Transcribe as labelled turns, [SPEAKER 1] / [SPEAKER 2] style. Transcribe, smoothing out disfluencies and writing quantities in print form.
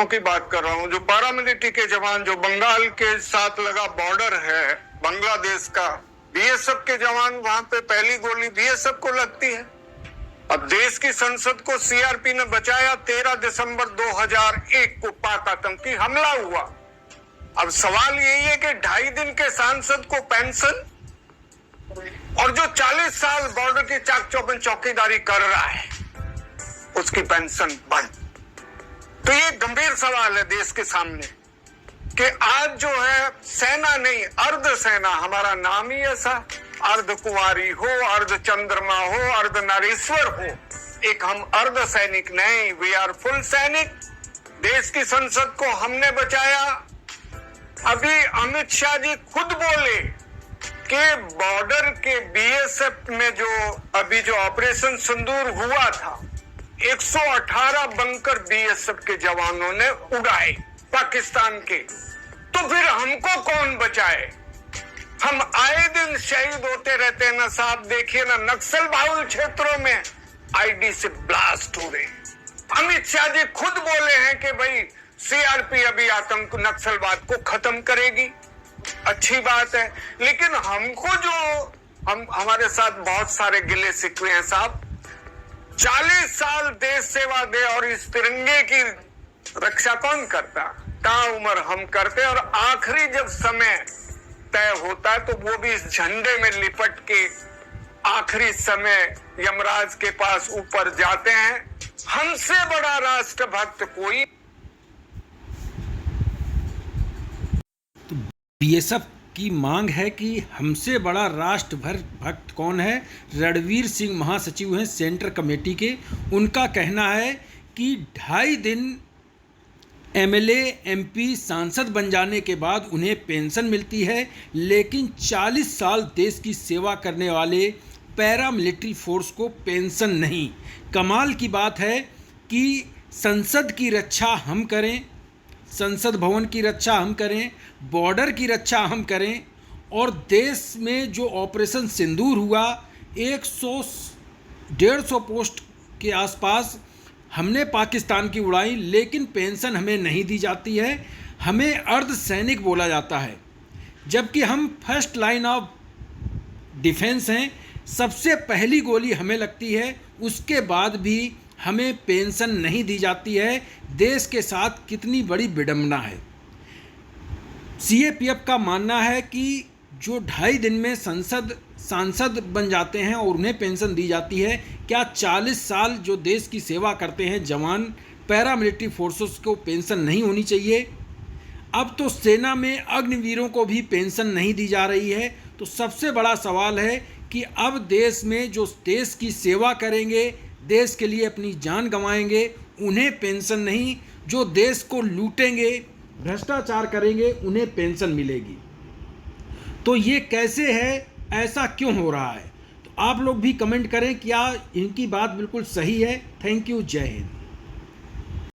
[SPEAKER 1] की बात कर रहा हूँ, जो पैरामिलिट्री के जवान जो बंगाल के साथ लगा बॉर्डर है बांग्लादेश का, बीएसएफ के जवान वहां पे पहली गोली बीएसएफ को लगती है। अब देश की संसद को सीआरपी ने बचाया। 13 दिसंबर 2001 को पाक आतंकी हमला हुआ। अब सवाल यही है कि 2.5 दिन के सांसद को पेंशन, और जो 40 साल बॉर्डर की चाक चौबंद चौकीदारी कर रहा है उसकी पेंशन बंद। तो ये गंभीर सवाल है देश के सामने कि आज जो है सेना नहीं अर्ध सेना, हमारा नाम ही ऐसा, अर्ध कुंवारी हो, अर्ध चंद्रमा हो, अर्ध नारीश्वर हो, एक हम अर्ध सैनिक नहीं, वी आर फुल सैनिक। देश की संसद को हमने बचाया। अभी अमित शाह जी खुद बोले कि बॉर्डर के बीएसएफ में जो अभी जो ऑपरेशन सिंदूर हुआ था, 118 बंकर बीएसएफ के जवानों ने उड़ाए पाकिस्तान के। तो फिर हमको कौन बचाए? हम आए दिन शहीद होते रहते हैं ना साहब। देखिए ना, नक्सल बाहुल क्षेत्रों में आईडी से ब्लास्ट हो रहे। अमित शाह जी खुद बोले हैं कि भाई सीआरपी अभी आतंक नक्सलवाद को खत्म करेगी। अच्छी बात है, लेकिन हमको जो हमारे साथ बहुत सारे गिले शिकवे हैं साहब। 40 साल देश सेवा दे और इस तिरंगे की रक्षा कौन करता? ताउम्र हम करते, और आखिरी जब समय तय होता है तो वो भी इस झंडे में लिपट के आखिरी समय यमराज के पास ऊपर जाते हैं। हमसे बड़ा राष्ट्रभक्त कोई।
[SPEAKER 2] तो बीएसएफ की मांग है कि हमसे बड़ा राष्ट्रभक्त कौन है? रणवीर सिंह महासचिव हैं सेंट्रल कमेटी के। उनका कहना है कि 2.5 दिन एमएलए एमपी सांसद बन जाने के बाद उन्हें पेंशन मिलती है, लेकिन 40 साल देश की सेवा करने वाले पैरामिलिट्री फोर्स को पेंशन नहीं। कमाल की बात है कि संसद की रक्षा हम करें, संसद भवन की रक्षा हम करें, बॉर्डर की रक्षा हम करें, और देश में जो ऑपरेशन सिंदूर हुआ 100-150 पोस्ट के आसपास हमने पाकिस्तान की उड़ाई, लेकिन पेंशन हमें नहीं दी जाती है। हमें अर्ध सैनिक बोला जाता है, जबकि हम फर्स्ट लाइन ऑफ डिफेंस हैं। सबसे पहली गोली हमें लगती है, उसके बाद भी हमें पेंशन नहीं दी जाती है। देश के साथ कितनी बड़ी विडंबना है। सीएपीएफ का मानना है कि जो 2.5 दिन में सांसद बन जाते हैं और उन्हें पेंशन दी जाती है, क्या 40 साल जो देश की सेवा करते हैं जवान पैरामिलिट्री फोर्सेस को पेंशन नहीं होनी चाहिए? अब तो सेना में अग्निवीरों को भी पेंशन नहीं दी जा रही है। तो सबसे बड़ा सवाल है कि अब देश में जो देश की सेवा करेंगे, देश के लिए अपनी जान गंवाएंगे, उन्हें पेंशन नहीं। जो देश को लूटेंगे, भ्रष्टाचार करेंगे, उन्हें पेंशन मिलेगी। तो ये कैसे है? ऐसा क्यों हो रहा है? तो आप लोग भी कमेंट करें, क्या इनकी बात बिल्कुल सही है? थैंक यू, जय हिंद।